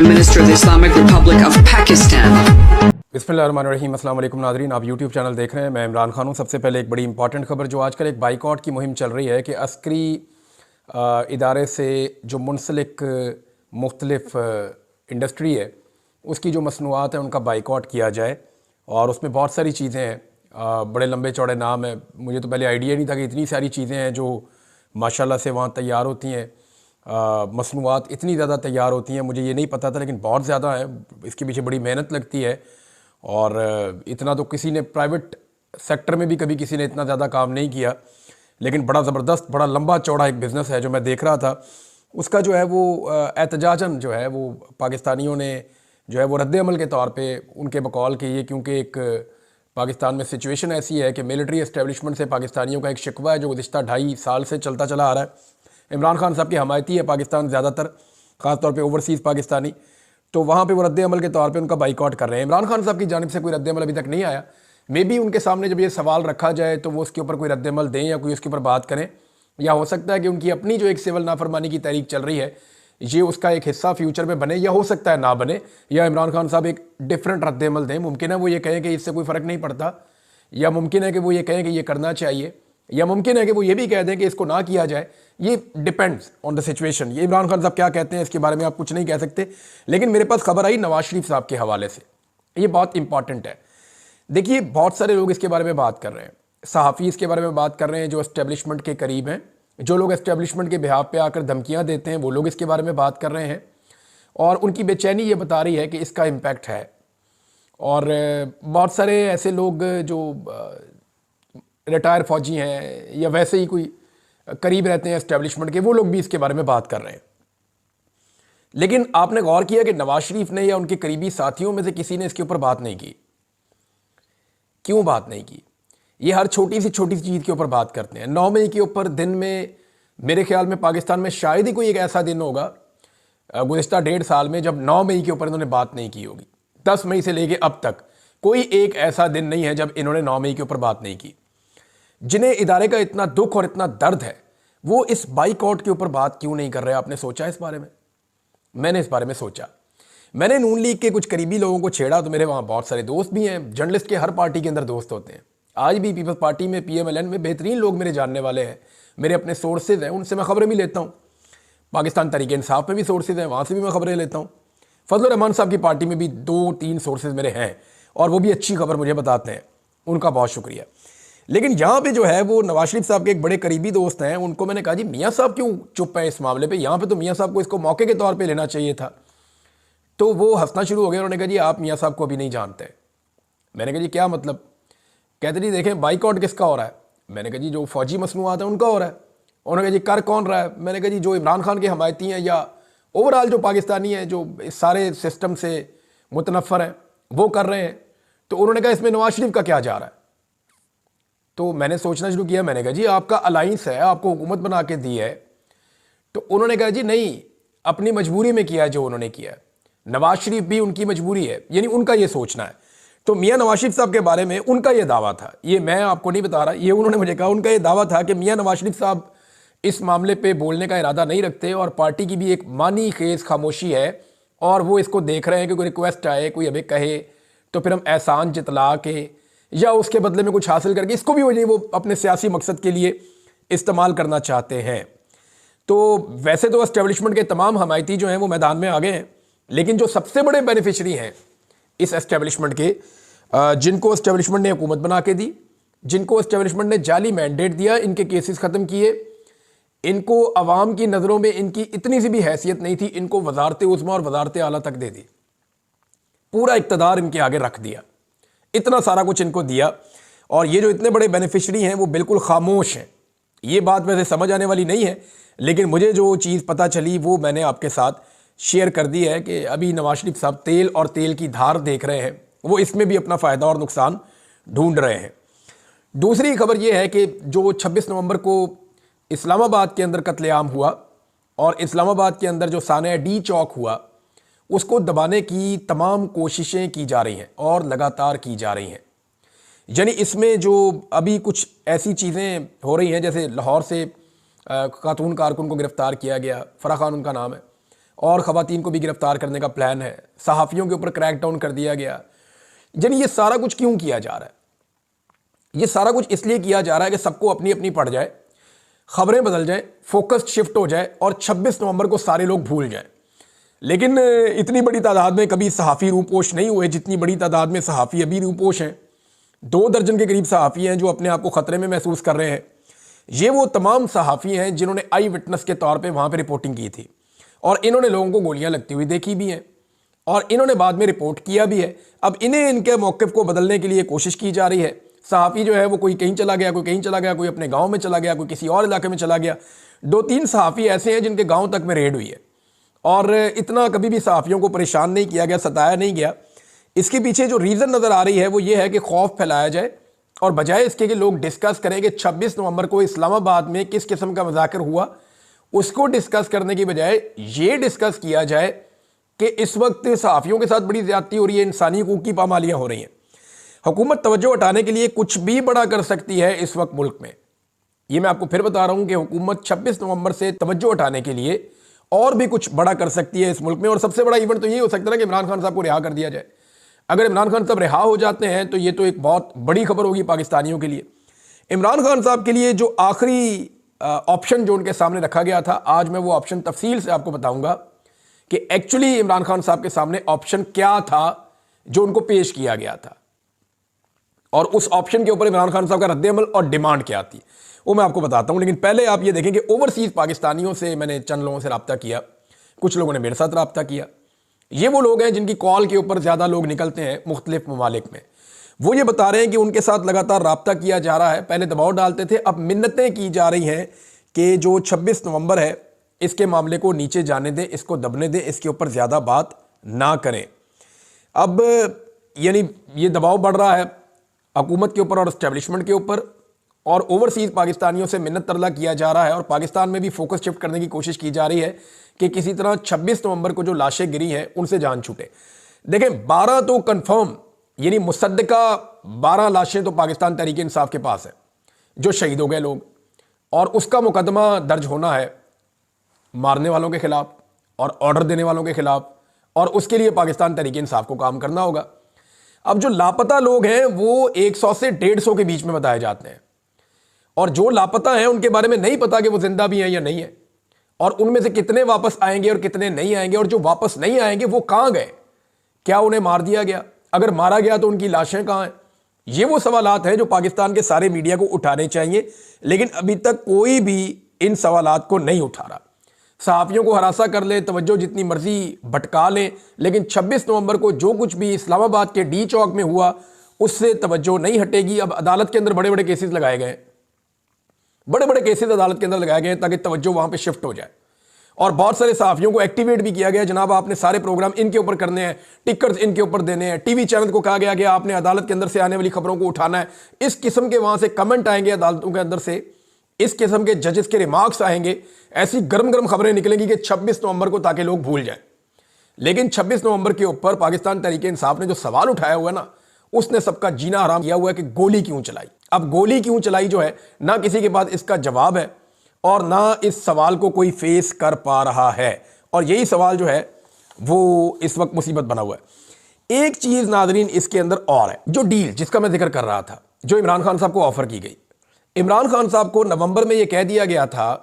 Prime Minister of the Islamic Republic of Pakistan. बिस्मिल्लाहिर्रहमानिर्रहीम। अस्सलाम वालेकुम नाज़रीन, आप यूट्यूब चैनल देख रहे हैं। मैं इमरान खान हूँ। सबसे पहले एक बड़ी इंपॉर्टेंट खबर, जो आजकल एक बाइकआउट की मुहिम चल रही है कि अस्करी इदारे से जो मुंसलिक मुख्तलिफ इंडस्ट्री है उसकी जो मसनूआत हैं उनका बाइकआउट किया जाए। और उसमें बहुत सारी चीज़ें हैं, बड़े लंबे चौड़े नाम है। मुझे तो पहले आइडिया नहीं था कि इतनी सारी चीज़ें हैं जो माशाल्लाह से वहाँ तैयार होती हैं। मसनूआत इतनी ज़्यादा तैयार होती हैं, मुझे ये नहीं पता था, लेकिन बहुत ज़्यादा है। इसके पीछे बड़ी मेहनत लगती है और इतना तो किसी ने प्राइवेट सेक्टर में भी कभी किसी ने इतना ज़्यादा काम नहीं किया। लेकिन बड़ा ज़बरदस्त, बड़ा लंबा चौड़ा एक बिज़नेस है जो मैं देख रहा था। उसका जो है वो एहतजाजन जो है वो पाकिस्तानियों ने जो है वो रद्द अमल के तौर पे उनके बकौल के ये, क्योंकि एक पाकिस्तान में सिचुएशन ऐसी है कि मिलिट्री एस्टेब्लिशमेंट से पाकिस्तानियों का एक शिकवा है जो गुज़िश्ता 2.5 साल से चलता चला आ रहा है। इमरान खान साहब की हमायती है पाकिस्तान ज़्यादातर, ख़ास तौर पे ओवरसीज़ पाकिस्तानी, तो वहाँ पे वो रद्द अमल के तौर पे उनका बाइकआउट कर रहे हैं। इमरान खान साहब की जानिब से कोई रद्द अमल अभी तक नहीं आया। मे बी उनके सामने जब ये सवाल रखा जाए तो वो उसके ऊपर कोई रद्द अमल दें या कोई उसके ऊपर बात करें, या हो सकता है कि उनकी अपनी जो एक सिविल नाफरमानी की तहरीक चल रही है ये उसका एक हिस्सा फ्यूचर में बने, या हो सकता है ना बने, या इमरान खान साहब एक डिफरेंट रद्द अमल दें। मुमकिन है वो ये कहें कि इससे कोई फ़र्क नहीं पड़ता, या मुमकिन है कि वो ये कहें कि ये करना चाहिए, या मुमकिन है कि वो ये भी कह दें कि इसको ना किया जाए। ये डिपेंड्स ऑन द सिचुएशन। ये इमरान खान साहब क्या कहते हैं इसके बारे में आप कुछ नहीं कह सकते। लेकिन मेरे पास खबर आई नवाज शरीफ साहब के हवाले से, ये बहुत इंपॉर्टेंट है। देखिए, बहुत सारे लोग इसके बारे में बात कर रहे हैं, सहाफ़ी इसके बारे में बात कर रहे हैं जो एस्टेब्लिशमेंट के करीब हैं, जो लोग एस्टेब्लिशमेंट के बिहाफ पे आकर धमकियाँ देते हैं वो लोग इसके बारे में बात कर रहे हैं, और उनकी बेचैनी ये बता रही है कि इसका इम्पैक्ट है। और बहुत सारे ऐसे लोग जो रिटायर फ़ौजी हैं या वैसे ही कोई करीब रहते हैं एस्टेब्लिशमेंट के, वो लोग भी इसके बारे में बात कर रहे हैं। लेकिन आपने गौर किया कि नवाज शरीफ ने या उनके करीबी साथियों में से किसी ने इसके ऊपर बात नहीं की। क्यों बात नहीं की? ये हर छोटी सी चीज़ के ऊपर बात करते हैं। 9 मई के ऊपर दिन में मेरे ख्याल में पाकिस्तान में शायद ही कोई एक ऐसा दिन होगा गुज़िश्ता 1.5 साल में जब 9 मई के ऊपर इन्होंने बात नहीं की होगी। 10 मई से लेके अब तक कोई एक ऐसा दिन नहीं है जब इन्होंने 9 मई के ऊपर बात नहीं की। जिन्हें इदारे का इतना दुख और इतना दर्द है वो इस बाइकआउट के ऊपर बात क्यों नहीं कर रहे? आपने सोचा इस बारे में? मैंने इस बारे में सोचा। मैंने नून लीग के कुछ करीबी लोगों को छेड़ा, तो मेरे वहाँ बहुत सारे दोस्त भी हैं। जर्नलिस्ट के हर पार्टी के अंदर दोस्त होते हैं। आज भी पीपल्स पार्टी में, PMLN में बेहतरीन लोग मेरे जानने वाले हैं, मेरे अपने सोर्सेज हैं, उनसे मैं खबरें भी लेता हूँ। पाकिस्तान तहरीक इंसाफ में भी सोर्सेज हैं, वहाँ से भी मैं खबरें लेता हूँ। फजल रहमान साहब की पार्टी में भी 2-3 सोर्सेज मेरे हैं और वो भी अच्छी खबर मुझे बताते हैं, उनका बहुत शुक्रिया। लेकिन यहाँ पे जो है वो नवाज शरीफ साहब के एक बड़े करीबी दोस्त हैं, उनको मैंने कहा जी मियाँ साहब क्यों चुप हैं इस मामले पे? यहाँ पे तो मियाँ साहब को इसको मौके के तौर पे लेना चाहिए था। तो वो हंसना शुरू हो गया। उन्होंने कहा जी आप मियाँ साहब को अभी नहीं जानते। मैंने कहा जी क्या मतलब? कहते जी देखें बाइकआउट किसका हो रहा है। मैंने कहा जी जो फौजी मसनूआत है उनका हो रहा है। उन्होंने कहा जी कर कौन रहा है? मैंने कहा जी जो इमरान खान के हमायती हैं या ओवरऑल जो पाकिस्तानी हैं जो इस सारे सिस्टम से मुतनफ़र हैं वो कर रहे हैं। तो उन्होंने कहा इसमें नवाज शरीफ का क्या जा रहा है? तो मैंने सोचना शुरू किया। मैंने कहा जी आपका अलाइंस है, आपको हुकूमत बना के दी है। तो उन्होंने कहा जी नहीं, अपनी मजबूरी में किया जो उन्होंने किया। नवाज शरीफ भी उनकी मजबूरी है, यानी उनका ये सोचना है। तो मियाँ नवाज शरीफ साहब के बारे में उनका ये दावा था, ये मैं आपको नहीं बता रहा, ये उन्होंने मुझे कहा। उनका ये दावा था कि मियाँ नवाज शरीफ साहब इस मामले पे बोलने का इरादा नहीं रखते और पार्टी की भी एक मानी खेज खामोशी है और वो इसको देख रहे हैं कि कोई रिक्वेस्ट आए, कोई अभी कहे तो फिर हम एहसान जितला के या उसके बदले में कुछ हासिल करके इसको भी वो अपने सियासी मकसद के लिए इस्तेमाल करना चाहते हैं। तो वैसे तो एस्टेब्लिशमेंट के तमाम हमायती जो हैं वो मैदान में आ गए हैं, लेकिन जो सबसे बड़े बेनिफिशरी हैं इस एस्टेब्लिशमेंट के, जिनको एस्टेब्लिशमेंट ने हुकूमत बना के दी, जिनको एस्टेब्लिशमेंट ने जाली मैंडेट दिया, इनके केसेस ख़त्म किए, इनको अवाम की नज़रों में इनकी इतनी सी भी हैसियत नहीं थी, इनको वजारत उज़्मा और वजारत आला तक दे दी, पूरा इक़्तिदार इनके आगे रख दिया, इतना सारा कुछ इनको दिया। और ये जो इतने बड़े बेनिफिशरी हैं वो बिल्कुल खामोश हैं। ये बात वैसे समझ आने वाली नहीं है, लेकिन मुझे जो चीज़ पता चली वो मैंने आपके साथ शेयर कर दी है कि अभी नवाज शरीफ साहब तेल और तेल की धार देख रहे हैं, वो इसमें भी अपना फ़ायदा और नुकसान ढूंढ रहे हैं। दूसरी खबर ये है कि जो 26 नवंबर को इस्लामाबाद के अंदर कत्लेआम हुआ और इस्लामाबाद के अंदर जो सानिया डी चौक हुआ उसको दबाने की तमाम कोशिशें की जा रही हैं और लगातार की जा रही हैं। यानी इसमें जो अभी कुछ ऐसी चीज़ें हो रही हैं, जैसे लाहौर से खातून कारकुन को गिरफ़्तार किया गया, फ़रा खान उनका नाम है, और ख़वातीन को भी गिरफ्तार करने का प्लान है, सहाफ़ियों के ऊपर क्रैकडाउन कर दिया गया। यानी ये सारा कुछ क्यों किया जा रहा है? ये सारा कुछ इसलिए किया जा रहा है कि सबको अपनी अपनी पड़ जाए, खबरें बदल जाए, फोकस शिफ्ट हो जाए और 26 नवंबर को सारे लोग भूल जाएं। लेकिन इतनी बड़ी तादाद में कभी सहाफ़ी रूपोश नहीं हुए जितनी बड़ी तादाद में सहाफ़ी अभी रूपोश हैं। 2 दर्जन के करीब सहाफ़ी हैं जो अपने आप को ख़तरे में महसूस कर रहे हैं। ये वो तमाम सहाफ़ी हैं जिन्होंने आई विटनेस के तौर पे वहाँ पे रिपोर्टिंग की थी और इन्होंने लोगों को गोलियाँ लगती हुई देखी भी हैं और इन्होंने बाद में रिपोर्ट किया भी है। अब इन्हें इनके मौक़िफ़ को बदलने के लिए कोशिश की जा रही है। सहाफ़ी जो है वो कोई कहीं चला गया, कोई कहीं चला गया, कोई अपने गाँव में चला गया, कोई किसी और इलाके में चला गया। 2-3 सहाफ़ी ऐसे हैं जिनके गाँव तक में रेड हुई है और इतना कभी भी सहाफ़ियों को परेशान नहीं किया गया, सताया नहीं गया। इसके पीछे जो रीज़न नज़र आ रही है वो ये है कि खौफ फैलाया जाए और बजाय इसके कि लोग डिस्कस करें कि 26 नवंबर को इस्लामाबाद में किस किस्म का मज़ाकर हुआ, उसको डिस्कस करने की बजाय ये डिस्कस किया जाए कि इस वक्त सहाफ़ियों के साथ बड़ी ज़्यादती हो रही है, इंसानी हकूक़ की पामालियाँ हो रही हैं। हुकूमत तवज्जो हटाने के लिए कुछ भी बड़ा कर सकती है इस वक्त मुल्क में। ये मैं आपको फिर बता रहा हूँ कि हुकूमत 26 नवंबर से तवज्जो हटाने के लिए और भी कुछ बड़ा कर सकती है इस मुल्क में। और सबसे बड़ा इवेंट तो ये हो सकता है कि इमरान खान साहब को रिहा कर दिया जाए। अगर इमरान खान साहब रिहा हो जाते हैं तो ये तो एक बहुत बड़ी खबर होगी पाकिस्तानियों के लिए। इमरान खान साहब के लिए जो आखिरी ऑप्शन जो उनके सामने रखा गया था, आज मैं वो ऑप्शन तफसील से आपको बताऊंगा कि एक्चुअली इमरान खान साहब के सामने ऑप्शन क्या था जो उनको पेश किया गया था और उस ऑप्शन के ऊपर इमरान खान साहब का रद्द-ए-अमल और डिमांड क्या थी, वो मैं आपको बताता हूं। लेकिन पहले आप ये देखें कि ओवरसीज़ पाकिस्तानियों से मैंने चंद लोगों से रब्ता किया, कुछ लोगों ने मेरे साथ रब्ता किया। ये वो लोग हैं जिनकी कॉल के ऊपर ज़्यादा लोग निकलते हैं मुख्तलिफ ममालिक में। वो ये बता रहे हैं कि उनके साथ लगातार रब्ता किया जा रहा है। पहले दबाव डालते थे, अब मिन्नतें की जा रही हैं कि जो 26 नवंबर है इसके मामले को नीचे जाने दें, इसको दबने दें, इसके ऊपर ज़्यादा बात ना करें। अब यानी ये दबाव बढ़ रहा है हुकूमत के ऊपर और इस्टेब्लिशमेंट के ऊपर, और ओवरसीज़ पाकिस्तानियों से मिन्नत तरला किया जा रहा है और पाकिस्तान में भी फोकस शिफ्ट करने की कोशिश की जा रही है कि किसी तरह 26 नवंबर को जो लाशें गिरी हैं उनसे जान छूटे। देखें 12 तो कंफर्म यानी मुसद्दका 12 लाशें तो पाकिस्तान तहरीक इंसाफ के पास है जो शहीद हो गए लोग, और उसका मुकदमा दर्ज होना है मारने वालों के खिलाफ और ऑर्डर देने वालों के खिलाफ, और उसके लिए पाकिस्तान तहरीक इंसाफ को काम करना होगा। अब जो लापता लोग हैं वो 100 से 150 के बीच में बताए जाते हैं और जो लापता हैं उनके बारे में नहीं पता कि वो जिंदा भी हैं या नहीं है, और उनमें से कितने वापस आएंगे और कितने नहीं आएंगे, और जो वापस नहीं आएंगे वो कहां गए, क्या उन्हें मार दिया गया, अगर मारा गया तो उनकी लाशें कहां हैं। ये वो सवालात हैं जो पाकिस्तान के सारे मीडिया को उठाने चाहिए, लेकिन अभी तक कोई भी इन सवालात को नहीं उठा रहा। सहाफ़ियों को हरासा कर ले, तवज्जो जितनी मर्जी भटका लें, लेकिन 26 नवंबर को जो कुछ भी इस्लामाबाद के डी चौक में हुआ उससे तवज्जो नहीं हटेगी। अब अदालत के अंदर बड़े बड़े केसेस लगाए गए, बड़े बड़े केसेस अदालत के अंदर लगाए गए ताकि तवज्जो वहां पे शिफ्ट हो जाए, और बहुत सारे सहाफ़ियों को एक्टिवेट भी किया गया। जनाब आपने सारे प्रोग्राम इनके ऊपर करने हैं, टिकर्स इनके ऊपर देने हैं, टीवी चैनल को कहा गया कि आपने अदालत के अंदर से आने वाली खबरों को उठाना है। इस किस्म के वहां से कमेंट आएंगे अदालतों के अंदर से, इस किस्म के जजेस के रिमार्क्स आएंगे, ऐसी गर्म गर्म खबरें निकलेंगी कि 26 नवंबर को ताकि लोग भूल जाएं। लेकिन 26 नवंबर के ऊपर पाकिस्तान तहरीक इंसाफ ने जो सवाल उठाया हुआ है ना, उसने सबका जीना हराम किया हुआ है कि गोली क्यों चलाई। अब गोली क्यों चलाई जो है ना किसी के पास इसका जवाब है और ना इस सवाल को कोई फेस कर पा रहा है, और यही सवाल जो है वो इस वक्त मुसीबत बना हुआ है। एक चीज नाजरीन इसके अंदर और है, जो डील जिसका मैं जिक्र कर रहा था, जो इमरान खान साहब को ऑफर की गई। इमरान खान साहब को नवंबर में यह कह दिया गया था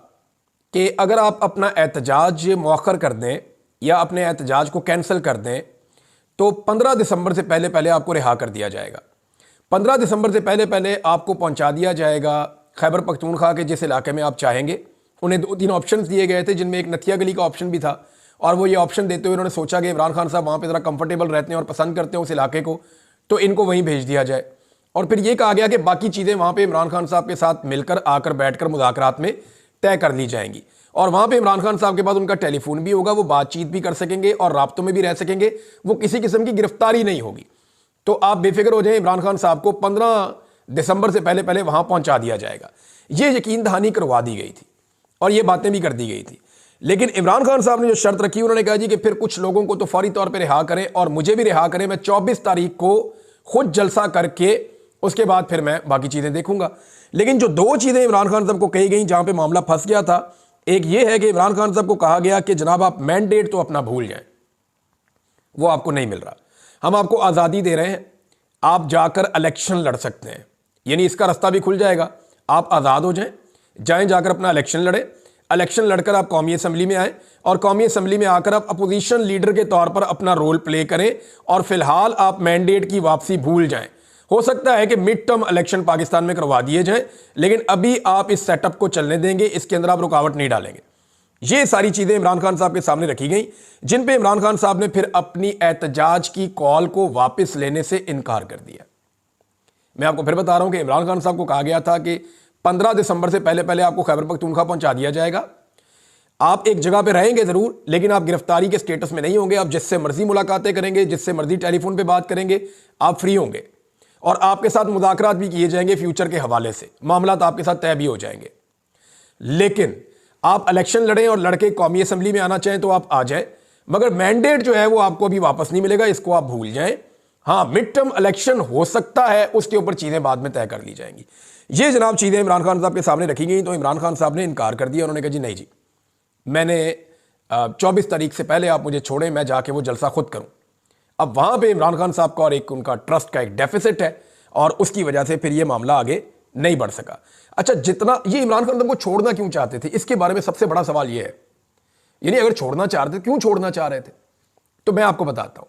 कि अगर आप अपना एहतजाज मौखर कर दें या अपने एहतजाज को कैंसिल कर दें तो 15 दिसंबर से पहले पहले आपको रिहा कर दिया जाएगा। 15 दिसंबर से पहले पहले आपको पहुंचा दिया जाएगा खैबर पख्तूनख्वा के जिस इलाके में आप चाहेंगे। उन्हें 2-3 ऑप्शंस दिए गए थे जिनमें एक नथिया गली का ऑप्शन भी था, और वो ये ऑप्शन देते हुए उन्होंने सोचा कि इमरान खान साहब वहाँ पे ज़रा कंफर्टेबल रहते हैं और पसंद करते हैं उस इलाके को, तो इनको वहीं भेज दिया जाए। और फिर ये कहा गया कि बाकी चीज़ें वहाँ पे इमरान खान साहब के साथ मिलकर आकर बैठकर मुज़ाकरात में तय कर ली जाएंगी, और वहाँ पे इमरान खान साहब के पास उनका टेलीफोन भी होगा, वो बातचीत भी कर सकेंगे और राब्तों में भी रह सकेंगे, वो किसी किस्म की गिरफ्तारी नहीं होगी। तो आप बेफिक्र हो जाएं, इमरान खान साहब को 15 दिसंबर से पहले पहले वहाँ पहुँचा दिया जाएगा। ये यकीन दहानी करवा दी गई थी और ये बातें भी कर दी गई थी। लेकिन इमरान खान साहब ने जो शर्त रखी, उन्होंने कहा जी कि फिर कुछ लोगों को तो फौरी तौर पर रिहा करें और मुझे भी रिहा करें, मैं 24 तारीख को खुद जलसा करके उसके बाद फिर मैं बाकी चीज़ें देखूंगा। लेकिन जो 2 चीज़ें इमरान खान साहब को कही गई जहाँ पे मामला फंस गया था, एक ये है कि इमरान खान साहब को कहा गया कि जनाब आप मैंडेट तो अपना भूल जाएं, वो आपको नहीं मिल रहा, हम आपको आज़ादी दे रहे हैं, आप जाकर इलेक्शन लड़ सकते हैं, यानी इसका रास्ता भी खुल जाएगा, आप आज़ाद हो जाएं जाकर अपना इलेक्शन लड़ें, इलेक्शन लड़कर आप कौमी असम्बली में आए और कौमी असम्बली में आकर आप अपोजिशन लीडर के तौर पर अपना रोल प्ले करें और फिलहाल आप मैंडेट की वापसी भूल जाएं। हो सकता है कि मिड टर्म इलेक्शन पाकिस्तान में करवा दिए जाएं, लेकिन अभी आप इस सेटअप को चलने देंगे, इसके अंदर आप रुकावट नहीं डालेंगे। ये सारी चीज़ें इमरान खान साहब के सामने रखी गई, जिन पे इमरान खान साहब ने फिर अपनी एहतजाज की कॉल को वापस लेने से इनकार कर दिया। मैं आपको फिर बता रहा हूं कि इमरान खान साहब को कहा गया था कि 15 दिसंबर से पहले पहले आपको खैबर पख्तूनख्वा पहुंचा दिया जाएगा, आप एक जगह पे रहेंगे जरूर, लेकिन आप गिरफ्तारी के स्टेटस में नहीं होंगे, आप जिससे मर्जी मुलाकातें करेंगे, जिससे मर्जी टेलीफोन पे बात करेंगे, आप फ्री होंगे और आपके साथ मुज़ाकरात भी किए जाएंगे फ्यूचर के हवाले से, मामला आपके साथ तय भी हो जाएंगे। लेकिन आप इलेक्शन लड़ें और लड़के कौमी असम्बली में आना चाहें तो आप आ जाएं, मगर मैंडेट जो है वो आपको अभी वापस नहीं मिलेगा, इसको आप भूल जाएं। हाँ, मिड टर्म इलेक्शन हो सकता है, उसके ऊपर चीज़ें बाद में तय कर ली जाएंगी। ये जनाब चीज़ें इमरान खान साहब के सामने रखी गई, तो इमरान खान साहब ने इनकार कर दिया। उन्होंने कहा जी नहीं जी, मैंने 24 तारीख से पहले आप मुझे छोड़ें, मैं जाके वो जलसा खुद करूं। अब वहां पे इमरान खान साहब का और एक उनका ट्रस्ट का एक डेफिसिट है और उसकी वजह से फिर ये मामला आगे नहीं बढ़ सका। अच्छा, जितना ये इमरान खान साहब को छोड़ना क्यों चाहते थे, इसके बारे में सबसे बड़ा सवाल ये है, यानी अगर छोड़ना चाह रहे थे, क्यों छोड़ना चाह रहे थे, तो मैं आपको बताता हूं।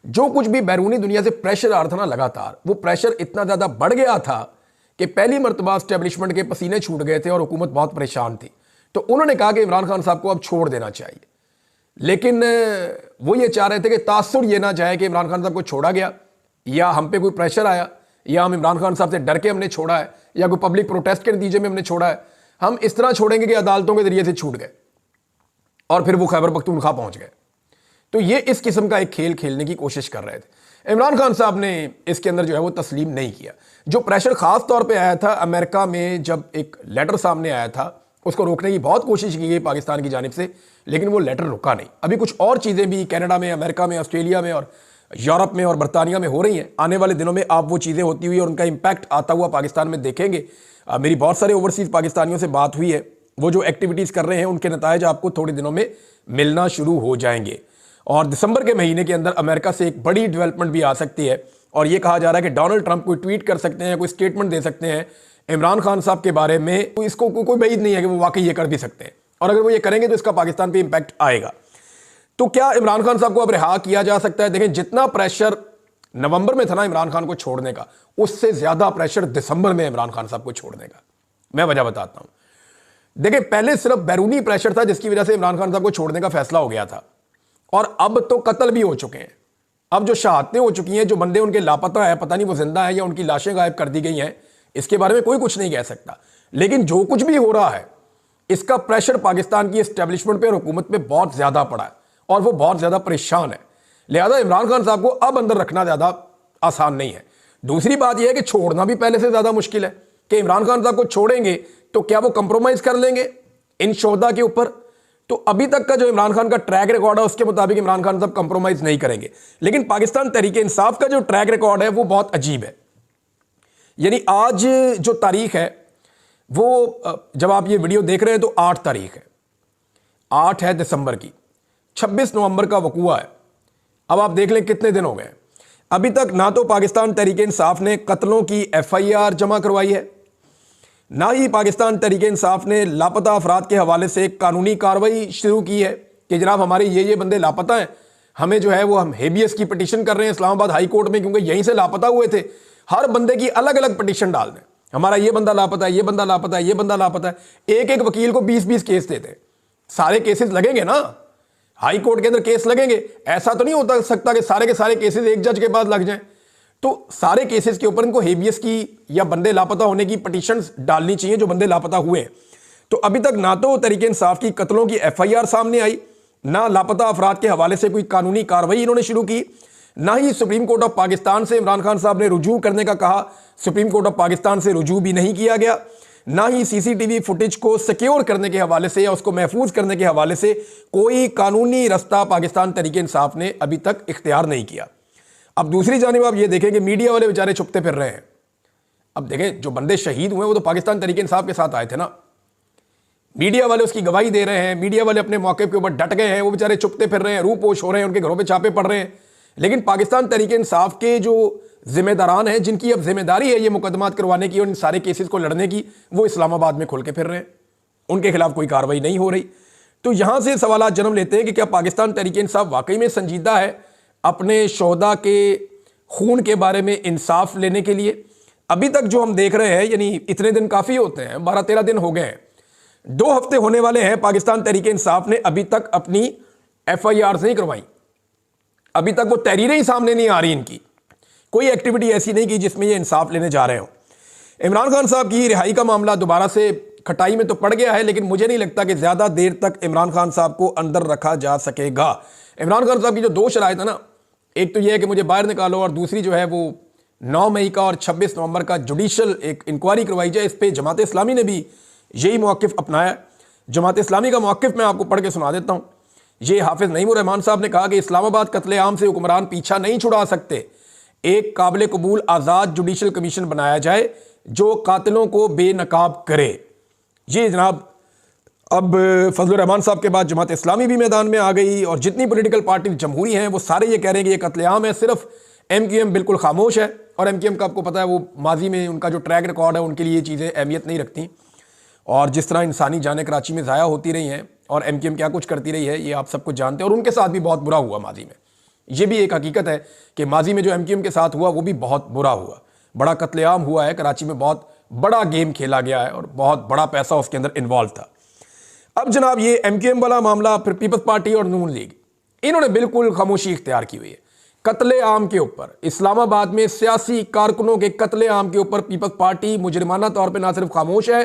जो कुछ भी बैरूनी दुनिया से प्रेशर आ रहा था ना लगातार, वो प्रेशर इतना ज्यादा बढ़ गया था कि पहली मरतबा एस्टेब्लिशमेंट के पसीने छूट गए थे और हुकूमत बहुत परेशान थी। तो उन्होंने कहा कि इमरान खान साहब को अब छोड़ देना चाहिए, लेकिन वो ये चाह रहे थे कि तासुर ये ना जाए कि इमरान खान साहब को छोड़ा गया या हम पे कोई प्रेशर आया या हम इमरान खान साहब से डर के हमने छोड़ा है या कोई पब्लिक प्रोटेस्ट के नतीजे में हमने छोड़ा है, हम इस तरह छोड़ेंगे कि अदालतों के जरिए से छूट गए और फिर वो खैबर पख्तूनख्वा पहुंच गए। तो ये इस किस्म का एक खेल खेलने की कोशिश कर रहे थे। इमरान खान साहब ने इसके अंदर जो है वो तस्लीम नहीं किया। जो प्रेशर खास तौर पे आया था अमेरिका में, जब एक लेटर सामने आया था, उसको रोकने की बहुत कोशिश की गई पाकिस्तान की जानिब से, लेकिन वो लेटर रुका नहीं। अभी कुछ और चीज़ें भी कनाडा में, अमेरिका में, ऑस्ट्रेलिया में और यूरोप में और बरतानिया में हो रही हैं। आने वाले दिनों में आप वो चीज़ें होती हुई और उनका इम्पैक्ट आता हुआ पाकिस्तान में देखेंगे। मेरी बहुत सारे ओवरसीज़ पाकिस्तानियों से बात हुई है, वो जो एक्टिविटीज़ कर रहे हैं उनके नतायज आपको थोड़े दिनों में मिलना शुरू हो जाएंगे। और दिसंबर के महीने के अंदर अमेरिका से एक बड़ी डेवलपमेंट भी आ सकती है और ये कहा जा रहा है कि डोनाल्ड ट्रंप कोई ट्वीट कर सकते हैं, कोई स्टेटमेंट दे सकते हैं इमरान खान साहब के बारे में, तो इसको कोई बैद नहीं है कि वो वाकई ये कर भी सकते हैं, और अगर वो ये करेंगे तो इसका पाकिस्तान पे इंपैक्ट आएगा। तो क्या इमरान खान साहब को अब रिहा किया जा सकता है? देखें, जितना प्रेशर नवंबर में था ना इमरान खान को छोड़ने का, उससे ज्यादा प्रेशर दिसंबर में इमरान खान साहब को छोड़ने का। मैं वजह बताता हूं। देखिए, पहले सिर्फ बैरूनी प्रेशर था जिसकी वजह से इमरान खान साहब को छोड़ने का फैसला हो गया था, और अब तो कत्ल भी हो चुके हैं। अब जो शहादतें हो चुकी हैं, जो बंदे उनके लापता है, पता नहीं वो जिंदा है या उनकी लाशें गायब कर दी गई हैं, इसके बारे में कोई कुछ नहीं कह सकता। लेकिन जो कुछ भी हो रहा है, इसका प्रेशर पाकिस्तान की एस्टेब्लिशमेंट पे और हुकूमत पे बहुत ज्यादा पड़ा है और वो बहुत ज्यादा परेशान है। लिहाजा इमरान खान साहब को अब अंदर रखना ज्यादा आसान नहीं है। दूसरी बात यह है कि छोड़ना भी पहले से ज्यादा मुश्किल है कि इमरान खान साहब को छोड़ेंगे तो क्या वो कंप्रोमाइज कर लेंगे इन शोहदा के ऊपर? तो अभी तक का जो इमरान खान का ट्रैक रिकॉर्ड है उसके मुताबिक इमरान खान साहब कंप्रोमाइज नहीं करेंगे। लेकिन पाकिस्तान तहरीक इंसाफ का जो ट्रैक रिकॉर्ड है वो बहुत अजीब है। यानी आज जो तारीख है वो, जब आप ये वीडियो देख रहे हैं तो 8 तारीख है, 8 है दिसंबर की, 26 नवंबर का वकूआ है। अब आप देख लें कितने दिन हो गए। अभी तक ना तो पाकिस्तान तहरीक इंसाफ ने कत्लों की FIR जमा करवाई है, ना ही पाकिस्तान तहरीक इंसाफ ने लापता अफराद के हवाले से एक कानूनी कार्रवाई शुरू की है कि जनाब हमारे ये बंदे लापता हैं, हमें जो है वो हम हेबियस की पिटीशन कर रहे हैं इस्लामाबाद हाई कोर्ट में, क्योंकि यहीं से लापता हुए थे। हर बंदे की अलग अलग पिटीशन डाल दें, हमारा ये बंदा लापता है, ये बंदा लापता है, ये बंदा लापता है। एक एक वकील को 20-20 केस देते, सारे केसेस लगेंगे ना, हाई कोर्ट के अंदर केस लगेंगे। ऐसा तो नहीं होता सकता कि सारे के सारे केसेस एक जज के पास लग जाएं। तो सारे केसेस के ऊपर इनको हेबियस की या बंदे लापता होने की पिटीशंस डालनी चाहिए जो बंदे लापता हुए हैं। तो अभी तक ना तो तहरीक इंसाफ की कत्लों की FIR सामने आई, ना लापता अफराद के हवाले से कोई कानूनी कार्रवाई इन्होंने शुरू की, ना ही सुप्रीम कोर्ट ऑफ पाकिस्तान से इमरान खान साहब ने रुजू करने का कहा, सुप्रीम कोर्ट ऑफ पाकिस्तान से रुजू भी नहीं किया गया, ना ही CCTV फुटेज को सिक्योर करने के हवाले से या उसको महफूज करने के हवाले से कोई कानूनी रास्ता पाकिस्तान तहरीक इंसाफ ने अभी तक इख्तियार नहीं किया। अब दूसरी जानिब आप ये देखें कि मीडिया वाले बेचारे छुपते फिर रहे हैं। अब देखें, जो बंदे शहीद हुए वो तो पाकिस्तान तहरीक इंसाफ के साथ आए थे ना, मीडिया वाले उसकी गवाही दे रहे हैं, मीडिया वाले अपने मौके के ऊपर डट गए हैं, वो बेचारे चुपते फिर रहे हैं, रूपोश हो रहे हैं, उनके घरों पे छापे पड़ रहे हैं। लेकिन पाकिस्तान तहरीक इंसाफ के जो जिम्मेदारान हैं, जिनकी अब जिम्मेदारी है ये मुकदमात करवाने की और इन सारे केसेस को लड़ने की, वो इस्लामाबाद में खुल के फिर रहे हैं, उनके खिलाफ कोई कार्रवाई नहीं हो रही। तो यहां से सवाल जन्म लेते हैं कि क्या पाकिस्तान तहरीक इंसाफ वाकई में संजीदा है अपने शोहदा के खून के बारे में इंसाफ लेने के लिए? अभी तक जो हम देख रहे हैं, यानी इतने दिन काफ़ी होते हैं, 12-13 दिन हो गए हैं, 2 हफ्ते होने वाले हैं, पाकिस्तान तहरीक इंसाफ ने अभी तक अपनी FIR नहीं करवाई, अभी तक वो तहरीरें ही सामने नहीं आ रही, इनकी कोई एक्टिविटी ऐसी नहीं की जिसमें ये इंसाफ लेने जा रहे हो। इमरान खान साहब की रिहाई का मामला दोबारा से खटाई में तो पड़ गया है, लेकिन मुझे नहीं लगता कि ज़्यादा देर तक इमरान खान साहब को अंदर रखा जा सकेगा। इमरान खान साहब की जो 2 शराइत है ना, एक तो यह है कि मुझे बाहर निकालो, और दूसरी जो है वो 9 मई का और 26 नवंबर का जुडिशल एक इंक्वायरी करवाई जाए। इस पर जमात इस्लामी ने भी यही मौक़िफ़ अपनाया। जमात इस्लामी का मौक़िफ़ मैं आपको पढ़ के सुना देता हूँ। ये हाफिज़ नईमुर रहमान साहब ने कहा कि इस्लामाबाद कत्लेआम से हुक्मरान पीछा नहीं छुड़ा सकते, एक काबिल कबूल आज़ाद जुडिशल कमीशन बनाया जाए जो कातिलों को बेनकाब करे। ये जनाब अब फजलुर रहमान साहब के बाद जमात इस्लामी भी मैदान में आ गई, और जितनी पॉलिटिकल पार्टी जमहूरी हैं वो सारे ये कह रहे हैं कि ये कत्लेआम है। सिर्फ MQM बिल्कुल खामोश है, और MQM का आपको पता है वो माजी में उनका जो ट्रैक रिकॉर्ड है, उनके लिए ये चीज़ें अहमियत नहीं रखती। और जिस तरह इंसानी जानें कराची में ज़ाया होती रही हैं और MQM क्या कुछ करती रही है, ये आप सब कुछ जानते हैं, और उनके साथ भी बहुत बुरा हुआ माजी में। ये भी एक हकीकत है कि माजी में जो MQM के साथ हुआ वो भी बहुत बुरा हुआ, बड़ा कत्लेआम हुआ है, कराची में बहुत बड़ा गेम खेला गया है और बहुत बड़ा पैसा उसके अंदर इन्वॉल्व था। अब जनाब ये MQM वाला मामला, फिर पीपल्स पार्टी और नून लीग, इन्होंने बिल्कुल खामोशी इख्तियार की हुई है कत्लेआम के ऊपर। इस्लामाबाद में सियासी कारकुनों के कत्लेआम के ऊपर पीपल्स पार्टी मुजरिमाना तौर पर ना सिर्फ खामोश है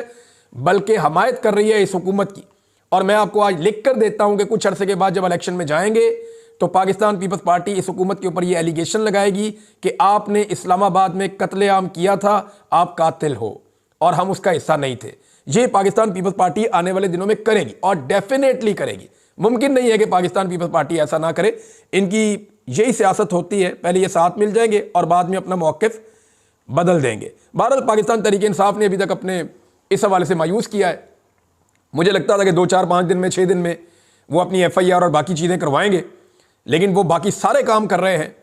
बल्कि हमायत कर रही है इस हुकूमत की। और मैं आपको आज लिख कर देता हूं कि कुछ अरसे के बाद जब इलेक्शन में जाएंगे तो पाकिस्तान पीपल्स पार्टी इस हुकूमत के ऊपर यह एलिगेशन लगाएगी कि आपने इस्लामाबाद में कत्लेआम किया था, आप कातिल हो, और हम उसका हिस्सा नहीं थे। ये पाकिस्तान पीपल्स पार्टी आने वाले दिनों में करेगी, और डेफिनेटली करेगी। मुमकिन नहीं है कि पाकिस्तान पीपल्स पार्टी ऐसा ना करे, इनकी यही सियासत होती है, पहले ये साथ मिल जाएंगे और बाद में अपना मौक़िफ़ बदल देंगे। बहरहाल पाकिस्तान तहरीक इंसाफ ने अभी तक अपने इस हवाले से मायूस किया है। मुझे लगता था कि 2-4-5 दिन में, 6 दिन में वो अपनी FIR और बाकी चीज़ें करवाएंगे, लेकिन वो बाकी सारे काम कर रहे हैं,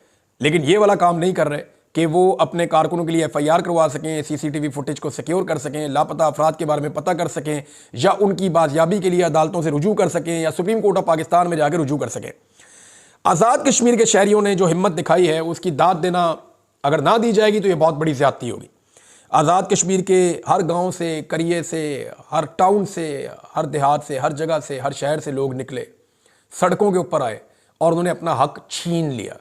लेकिन ये वाला काम नहीं कर रहे कि वो अपने कारकुनों के लिए FIR करवा सकें, CCTV फुटेज को सिक्योर कर सकें, लापता अफराद के बारे में पता कर सकें, या उनकी बाजियाबी के लिए अदालतों से रुजू कर सकें, या सुप्रीम कोर्ट ऑफ पाकिस्तान में जाकर रुजू कर सकें। आज़ाद कश्मीर के शहरियों ने जो हिम्मत दिखाई है उसकी दाद देना अगर ना दी जाएगी तो ये बहुत बड़ी ज़्यादती होगी। आज़ाद कश्मीर के हर गांव से, करिए से, हर टाउन से, हर देहात से, हर जगह से, हर शहर से लोग निकले, सड़कों के ऊपर आए और उन्होंने अपना हक छीन लिया।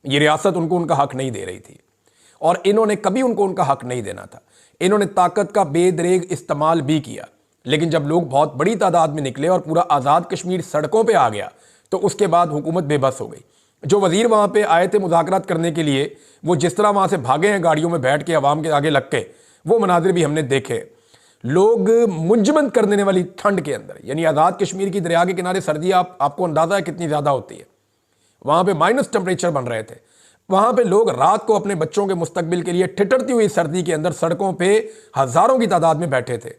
ये रियासत उनको उनका हक नहीं दे रही थी और इन्होंने कभी उनको उनका हक नहीं देना था। इन्होंने ताकत का बेदरेग इस्तेमाल भी किया, लेकिन जब लोग बहुत बड़ी तादाद में निकले और पूरा आज़ाद कश्मीर सड़कों पे आ गया तो उसके बाद हुकूमत बेबस हो गई। जो वज़ीर वहाँ पे आए थे मुज़ाकरात करने के लिए, वो जिस तरह वहाँ से भागे हैं गाड़ियों में बैठ के अवाम के आगे लग के, वो मनाजिर भी हमने देखे। लोग मुंजमद कर देने वाली ठंड के अंदर, यानी आज़ाद कश्मीर की दरिया के किनारे सर्दी आपको अंदाज़ा है कितनी ज़्यादा होती है, वहाँ पे माइनस टेम्परेचर बन रहे थे। वहाँ पे लोग रात को अपने बच्चों के मुस्तकबिल के लिए ठिठुरती हुई सर्दी के अंदर सड़कों पे हज़ारों की तादाद में बैठे थे।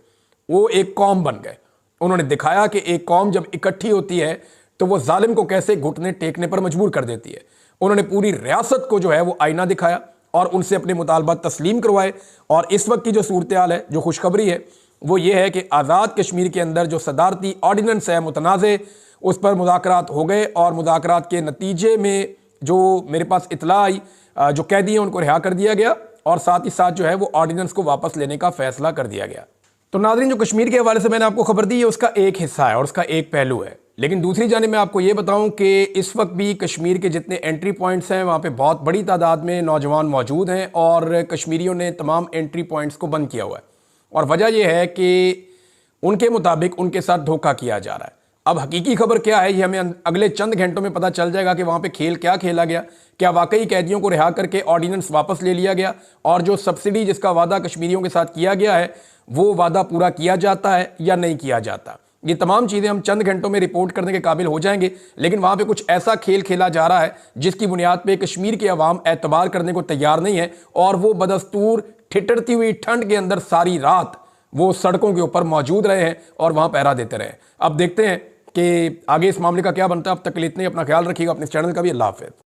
वो एक कौम बन गए। उन्होंने दिखाया कि एक कौम जब इकट्ठी होती है तो वो जालिम को कैसे घुटने टेकने पर मजबूर कर देती है। उन्होंने पूरी रियासत को जो है वो आईना दिखाया और उनसे अपने मुतालबात तस्लीम करवाए। और इस वक्त की जो सूरत हाल है, जो खुशखबरी है, वो ये है कि आज़ाद कश्मीर के अंदर जो सदारती ऑर्डिनेंस है मुतनाज़े, उस पर मुज़ाकरात हो गए और मुज़ाकरात के नतीजे में जो मेरे पास इतला आई, जो कैदी हैं उनको रिहा कर दिया गया और साथ ही साथ जो है वो ऑर्डिनेंस को वापस लेने का फैसला कर दिया गया। तो नाज़रीन, जो कश्मीर के हवाले से मैंने आपको खबर दी है उसका एक हिस्सा है और उसका एक पहलू है। लेकिन दूसरी जानिब मैं आपको ये बताऊं कि इस वक्त भी कश्मीर के जितने एंट्री पॉइंट्स हैं वहाँ पे बहुत बड़ी तादाद में नौजवान मौजूद हैं और कश्मीरियों ने तमाम एंट्री पॉइंट्स को बंद किया हुआ है। और वजह यह है कि उनके मुताबिक उनके साथ धोखा किया जा रहा है। अब हकीकी खबर क्या है ये हमें अगले चंद घंटों में पता चल जाएगा कि वहाँ पे खेल क्या खेला गया। क्या वाकई कैदियों को रिहा करके ऑर्डिनेंस वापस ले लिया गया और जो सब्सिडी जिसका वादा कश्मीरियों के साथ किया गया है वो वादा पूरा किया जाता है या नहीं किया जाता। ये तमाम चीज़ें हम चंद घंटों में रिपोर्ट करने के काबिल हो जाएंगे। लेकिन वहाँ पे कुछ ऐसा खेल खेला जा रहा है जिसकी बुनियाद पे कश्मीर के अवाम एतबार करने को तैयार नहीं है और वो बदस्तूर ठिठुरती हुई ठंड के अंदर सारी रात वो सड़कों के ऊपर मौजूद रहे हैं और वहाँ पहरा देते रहे। अब देखते हैं कि आगे इस मामले का क्या बनता है। अब तक के लिए इतने, अपना ख्याल रखिएगा, अपने चैनल का भी। अल्लाह हाफ़िज़।